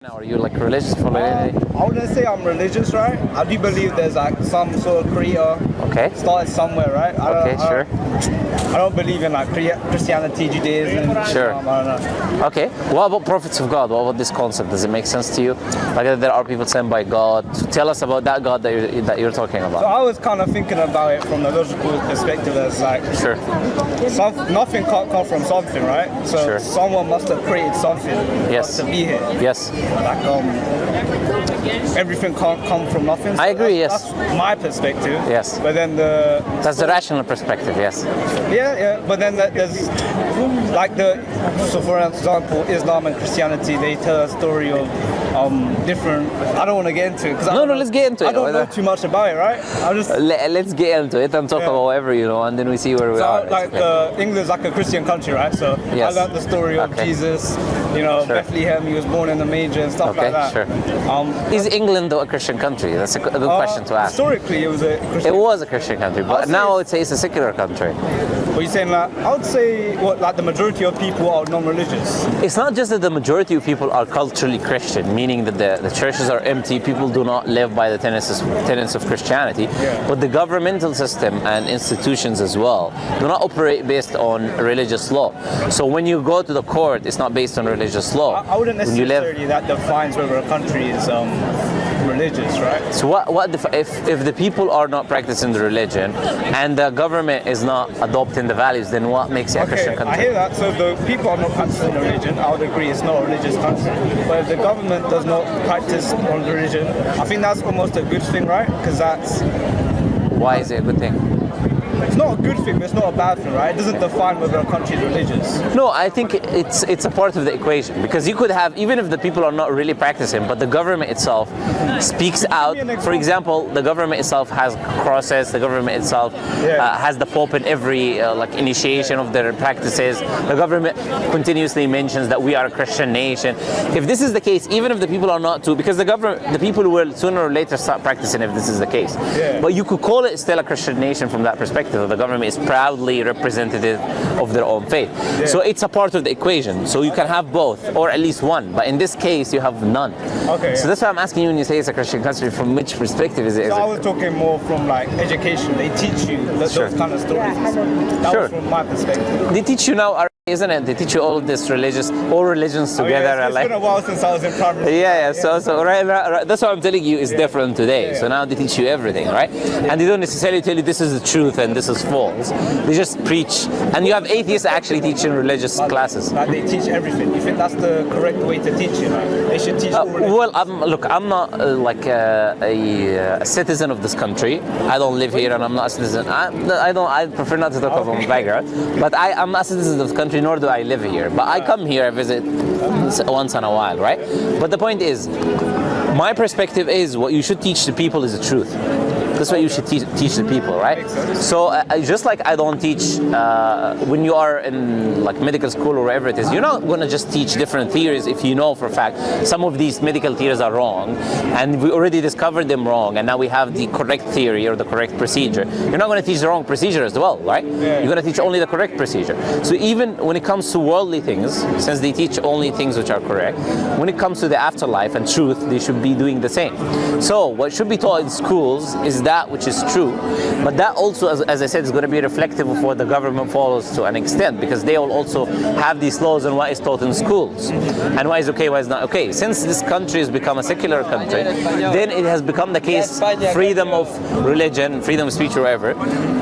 Now, are you like religious for Lady? I wouldn't say I'm religious, right? I do believe there's like some sort of creator. Okay. Started somewhere, right? I don't believe in like Christianity, Judaism. Sure. I don't know. Okay. What about prophets of God? What about this concept? Does it make sense to you? Like there are people sent by God. Tell us about that God that you're talking about. So I was kind of thinking about it from the logical perspective as like, sure. Nothing can't come from something, right? So sure. Someone must have created something. Yes. To be here. Yes. Like everything can't come from nothing. So I agree. Yes. That's my perspective. Yes. But then that's the rational perspective. Yes. Yeah. But then there's like so for example, Islam and Christianity, they tell a story of different. I don't want to get into it because let's get into it. I don't know too much about it, right? Let's get into it and talk about whatever and then we see where we are. Like England's like a Christian country, right? So yes. I learned the story of Jesus. Sure. Bethlehem. He was born in a manger and stuff like that. Sure. Is England though a Christian country? That's a good question to ask. Historically, it was a Christian. It was a Christian country, but now I would say it's a secular country. What are you saying? Like, I would say like the majority of people are non-religious. It's not just that the majority of people are culturally Christian, meaning that the churches are empty, people do not live by the tenets of Christianity, but the governmental system and institutions as well do not operate based on religious law. So when you go to the court, it's not based on religious law. I wouldn't necessarily that defines whether a country is religious, right? So if the people are not practicing the religion and the government is not adopting the values, then what makes it a Christian country? I hear that. So the people are not practicing the religion. I would agree it's not a religious country. But if the government does not practice on religion, I think that's almost a good thing, right? Because that's... Why is it a good thing? It's not a good thing, but it's not a bad thing, right? It doesn't define whether a country is religious. No, I think it's a part of the equation, because you could have, even if the people are not really practicing, but the government itself speaks out. For example, the government itself has crosses, the government itself has the Pope in every initiation of their practices. The government continuously mentions that we are a Christian nation. If this is the case, even if the people are not to, because the people will sooner or later start practicing if this is the case. But you could call it still a Christian nation from that perspective. The government is proudly representative of their own faith. So it's a part of the equation. So you can have both, or at least one. But in this case, you have none. Okay. So that's why I'm asking you when you say it's a Christian country, from which perspective is it? So I was talking more from like education. They teach you those kind of stories. That was from my perspective. They teach you now, isn't it? They teach you all this all religions together. It's been a while since I was in primary school. So right, that's what I'm telling you is different today. So now they teach you everything, right? And they don't necessarily tell you this is the truth and this is false. They just preach. And you have atheists actually teaching religious classes. Like they teach everything. You think that's the correct way to teach you? They should teach all religions. Well, I'm not a citizen of this country. I don't live here and I'm not a citizen. I prefer not to talk about my background. But I'm not a citizen of the country, nor do I live here. But I come here, I visit once in a while, right? But the point is, my perspective is what you should teach the people is the truth. That's what you should teach the people, right? So just like I don't teach when you are in like medical school or wherever it is, you're not going to just teach different theories if you know for a fact some of these medical theories are wrong and we already discovered them wrong and now we have the correct theory or the correct procedure. You're not going to teach the wrong procedure as well, right? You're going to teach only the correct procedure. So even when it comes to worldly things, since they teach only things which are correct, when it comes to the afterlife and truth, they should be doing the same. So what should be taught in schools is that which is true, but that also, as I said, is going to be reflective of what the government follows to an extent, because they will also have these laws on what is taught in schools and why is okay, why is not okay. Since this country has become a secular country, then it has become the case freedom of religion, freedom of speech or whatever,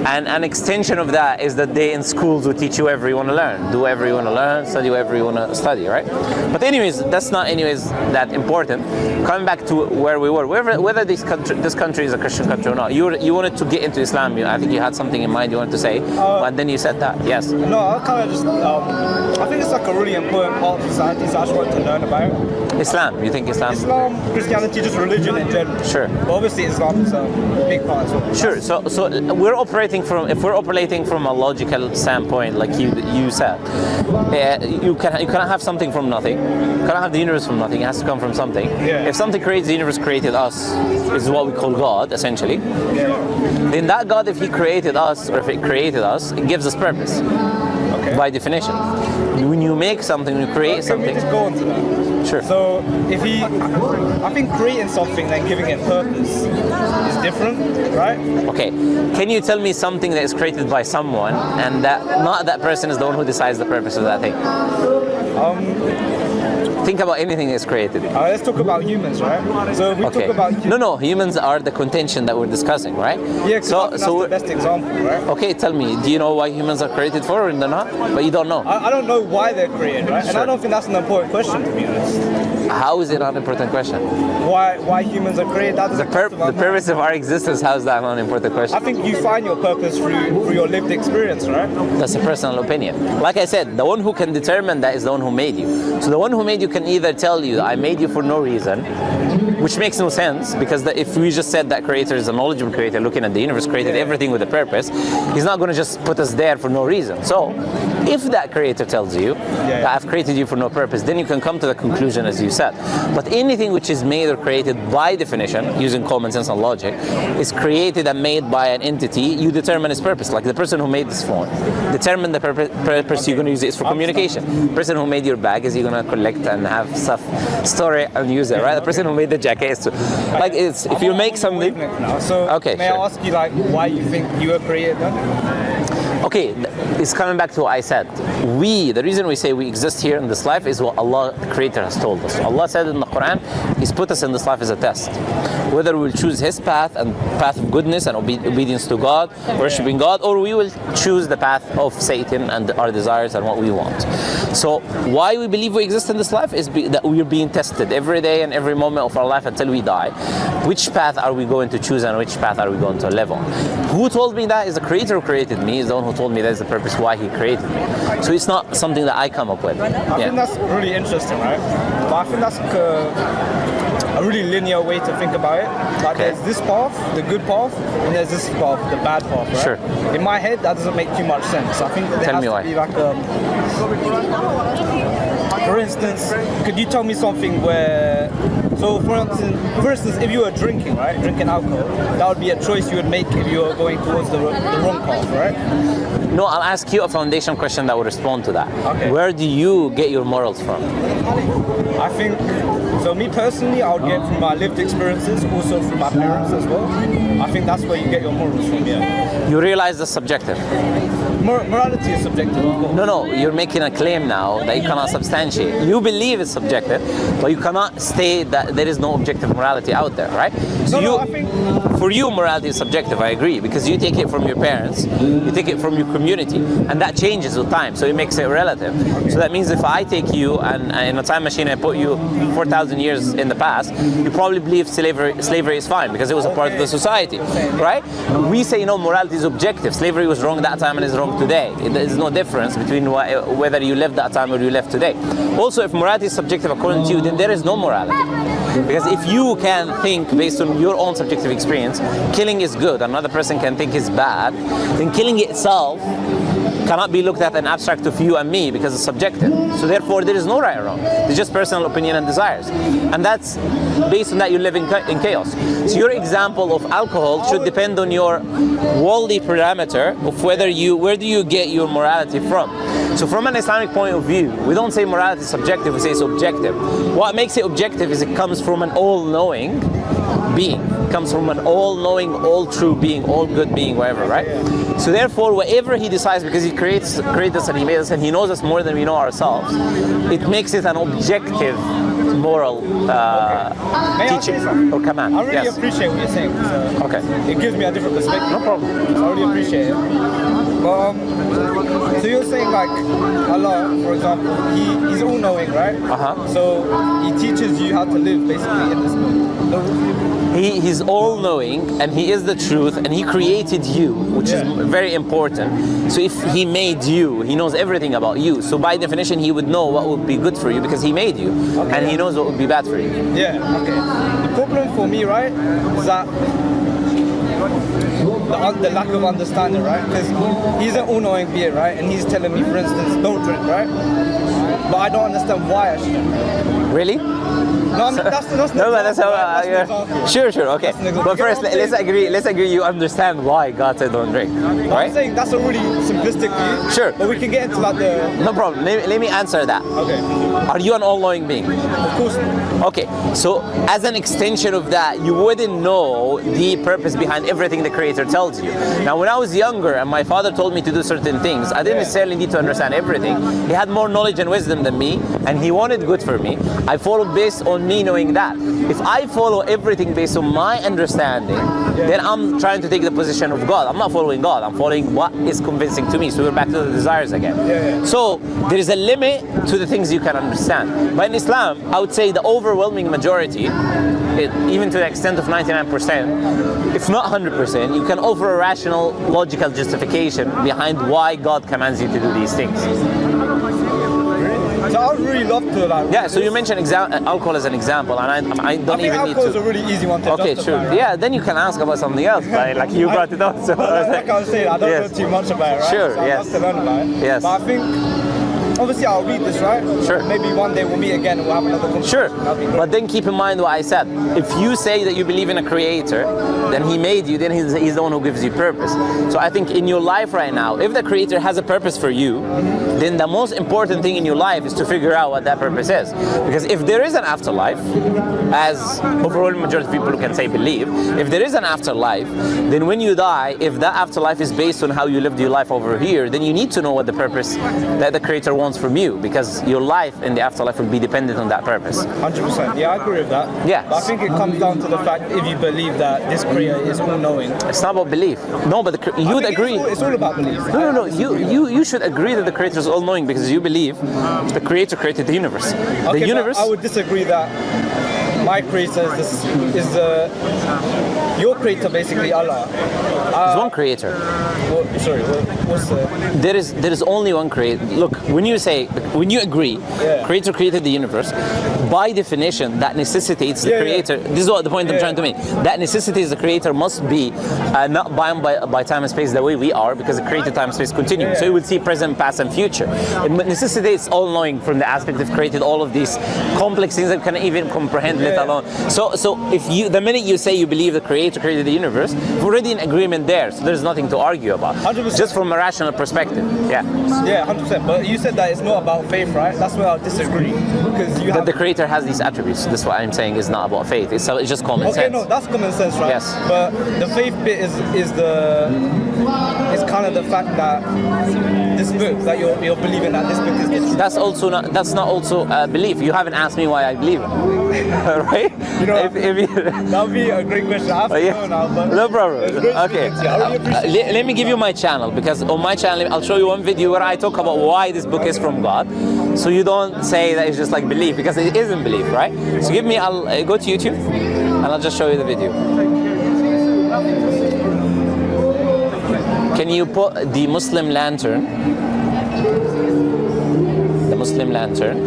and an extension of that is that they in schools will teach you whatever you want to learn, do whatever you want to learn, study whatever you want to study, right? But anyways, that's not that important. Coming back to where we were, whether this country is a Christian country or not, you wanted to get into Islam. I think you had something in mind you wanted to say, but then you said that. Yes. No, I kind of just, I think it's like a really important part of society, so I just wanted to learn about it. Islam, you think Islam? Islam, Christianity, just religion in general. Sure. But obviously Islam is a big part as well. Sure, so if we're operating from a logical standpoint, like you said, you cannot have something from nothing. You cannot have the universe from nothing. It has to come from something. If something creates the universe, created us, is what we call God, essentially. Then that God, if he created us, or if it created us, it gives us purpose. By definition. When you make something, when you create something. Can we just go on to that? Sure. So if I think creating something and giving it purpose is different, right? Okay, can you tell me something that is created by someone and that not that person is the one who decides the purpose of that thing? Think about anything that's created. Let's talk about humans, right? So we talk about No, humans are the contention that we're discussing, right? Yeah, so that's the best example, right? Okay, tell me, do you know why humans are created for or not? But you don't know. I don't know why they're created, right? Sure. And I don't think that's an important question, to be honest. How is it not an important question? Why humans are created? That The purpose of our existence, how is that not an important question? I think you find your purpose through your lived experience, right? That's a personal opinion. Like I said, the one who can determine that is the one who made you. So the one who made you can either tell you, I made you for no reason, which makes no sense, because if we just said that creator is a knowledgeable creator looking at the universe, created everything with a purpose, he's not going to just put us there for no reason. So if that creator tells you that I've created you for no purpose, then you can come to the conclusion as you said. But anything which is made or created by definition, using common sense and logic, is created and made by an entity, you determine its purpose. Like the person who made this phone, determine the purpose you're going to use it is for communication. The person who made your bag, is you're going to collect and have stuff, store it and use it, right? The person who made the jacket is to, like, it's, if you make something... So okay, may I ask you, like, why you think you were created then? Okay, it's coming back to what I said. The reason we say we exist here in this life is what Allah, the Creator, has told us. Allah said in the Quran, He's put us in this life as a test. Whether we'll choose His path and path of goodness and obedience to God, worshiping God, or we will choose the path of Satan and our desires and what we want. So why we believe we exist in this life is that we are being tested every day and every moment of our life until we die. Which path are we going to choose and which path are we going to live on? Who told me that is the Creator who created me, is the one who told me that is the purpose why He created me. So it's not something that I come up with. I think that's really interesting, right? But I think that's a really linear way to think about it. Like there's this path, the good path, and there's this path, the bad path, right? Sure. In my head, that doesn't make too much sense. I think that there has to be like for instance, could you tell me something where, so for instance, if you were drinking, right, drinking alcohol, that would be a choice you would make if you were going towards the wrong path, right? No, I'll ask you a foundation question that will respond to that. Okay. Where do you get your morals from? I think, so me personally, I would get from my lived experiences, also from my parents as well. I think that's where you get your morals from, yeah. You realize that's subjective. Morality is subjective, of course. No, you're making a claim now that you cannot substantiate. You believe it's subjective, but you cannot state that there is no objective morality out there, right? So I think... For you, morality is subjective, I agree, because you take it from your parents, you take it from your community, and that changes with time, so it makes it relative. So that means if I take you and in a time machine I put you 4,000 years in the past, you probably believe slavery is fine, because it was a part of the society, right? We say, morality is objective. Slavery was wrong that time and is wrong today. There's no difference between whether you lived that time or you lived today. Also, if morality is subjective according to you, then there is no morality. Because if you can think based on your own subjective experience, killing is good, another person can think is bad, then killing itself cannot be looked at an abstract of you and me because it's subjective. So therefore there is no right or wrong. It's just personal opinion and desires. And that's based on that you live in chaos. So your example of alcohol should depend on your worldly parameter of where do you get your morality from. So from an Islamic point of view, we don't say morality is subjective, we say it's objective. What makes it objective is it comes from an all-knowing being. It comes from an all-knowing, all-true being, all-good being, whatever, right? So therefore, whatever He decides, because He created us and He made us and He knows us more than we know ourselves, it makes it an objective moral teaching or command. I really appreciate what you're saying. Okay. It gives me a different perspective. No problem. I really appreciate it. But, so you're saying like Allah, for example, He's all-knowing, right? So He teaches you how to live basically in this world. He's all-knowing and He is the truth and He created you, which is very important. So if He made you, He knows everything about you. So by definition, He would know what would be good for you because He made you. And He knows what would be bad for you. Yeah, okay. The problem for me, right, is that the lack of understanding, right? Because He's an all-knowing being, right? And He's telling me, for instance, don't drink, right? But I don't understand why I shouldn't. Really? No, that's No, but that's how. an example. Sure, okay. That's an example. But You get first, what I'm saying? let's agree. You understand why God said don't drink, I'm right? saying that's a really simplistic view. Sure. But we can get into like the. No problem. Let me answer that. Okay. Are you an all-knowing being? Of course. Okay, so as an extension of that, you wouldn't know the purpose behind everything the Creator tells you. Now, when I was younger and my father told me to do certain things, I didn't necessarily need to understand everything. He had more knowledge and wisdom than me, and he wanted good for me. I followed based on me knowing that. If I follow everything based on my understanding, then I'm trying to take the position of God. I'm not following God. I'm following what is convincing to me. So we're back to the desires again. So there is a limit to the things you can understand. But in Islam, I would say the overwhelming majority, even to the extent of 99%, if not 100%, you can offer a rational, logical justification behind why God commands you to do these things. So I would really love to like. Yeah, so you mentioned alcohol as an example, and I don't even need alcohol is to. a really easy one to Okay, justify, sure. right? Yeah, then you can ask about something else, right? Like you brought it up. So Like I was saying, I don't Yes. know too much about it, right? Sure, So I'd yes. love to learn about it. Yes. But I think, obviously, I'll read this, right? Sure. Maybe one day we'll meet again and we'll have another conversation. Sure, That'd be great. but then keep in mind what I said. If you say that you believe in a creator, then he made you, then he's the one who gives you purpose. So I think in your life right now, if the creator has a purpose for you, then the most important thing in your life is to figure out what that purpose is. Because if there is an afterlife, as overwhelming majority of people can say believe, if there is an afterlife, then when you die, if that afterlife is based on how you lived your life over here, then you need to know what the purpose that the creator wants from you, because your life in the afterlife will be dependent on that purpose. 100%. Yeah, I agree with that. Yeah. But I think it comes down to the fact if you believe that this creator is all-knowing. It's not about belief. No, but you would agree. It's all about belief. No. You should agree that the creator is all-knowing because you believe the creator created the universe. Okay, The universe. I would disagree that my creator is your creator, basically Allah. There's one creator. What's the? There is only one creator. Look, when you agree, creator created the universe, by definition, that necessitates the creator. This is what the point I'm trying to make. That necessitates the creator must be not bound by time and space the way we are, because the created time and space continue. So you will see present, past, and future. It necessitates all-knowing from the aspect of created all of these complex things that we can even comprehend, let alone. So if the minute you say you believe the creator created the universe, we're already in agreement there. So there's nothing to argue about. 100%. Just from a rational perspective. Yeah. Yeah, 100%. But you said that it's not about faith, right? That's where I disagree, because you That have. the creator has these attributes. That's what I'm saying is not about faith. It's just common Okay, sense. no, that's common sense, right? Yes. But the faith bit is kind of the fact that this book, that you're believing that this book is the truth. That's not also belief. You haven't asked me why I believe it. Right? You know, if that would be a great question. I have to know now, but no problem. it's great Okay. speaking to you. I really appreciate Let me give you my channel, because on my channel I'll show you one video where I talk about why this book is from God. So you don't say that it's just like belief, because it isn't belief, right? So I'll go to YouTube and I'll just show you the video. Can you put the Muslim lantern? The Muslim lantern.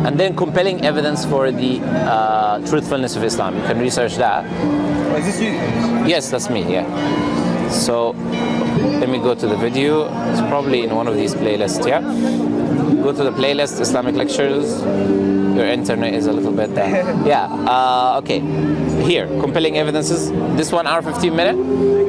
And then compelling evidence for the truthfulness of Islam. You can research that. Is this you? Yes, that's me, yeah. So let me go to the video. It's probably in one of these playlists, yeah? Go to the playlist, Islamic lectures. Your internet is a little bit down. Yeah, okay. Here, compelling evidences. This 1 hour, 15 minutes.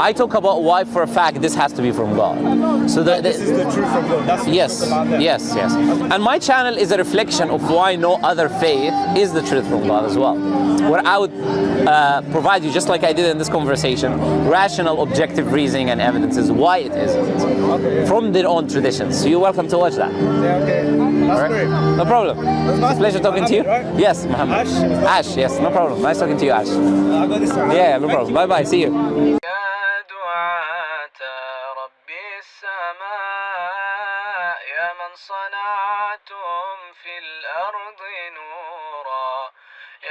I talk about why for a fact this has to be from God. So This is the truth from God. That's what yes, it's about there. yes. And my channel is a reflection of why no other faith is the truth from God as well. Where I would provide you, just like I did in this conversation, rational, objective reasoning and evidences why it isn't from their own traditions. So you're welcome to watch that. Yeah, okay. That's great. No problem. That's nice. It's a pleasure talking to you. Mohammed, right? Yes, Muhammad. Ash? Ash, yes, no problem. Nice talking to you, Ash. I got this one. Yeah, no problem. Bye bye. See you. يا من صنعتم في الأرض نورا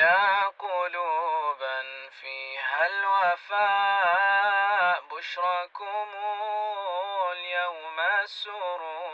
يا قلوبا فيها الوفاء بشركم اليوم السرور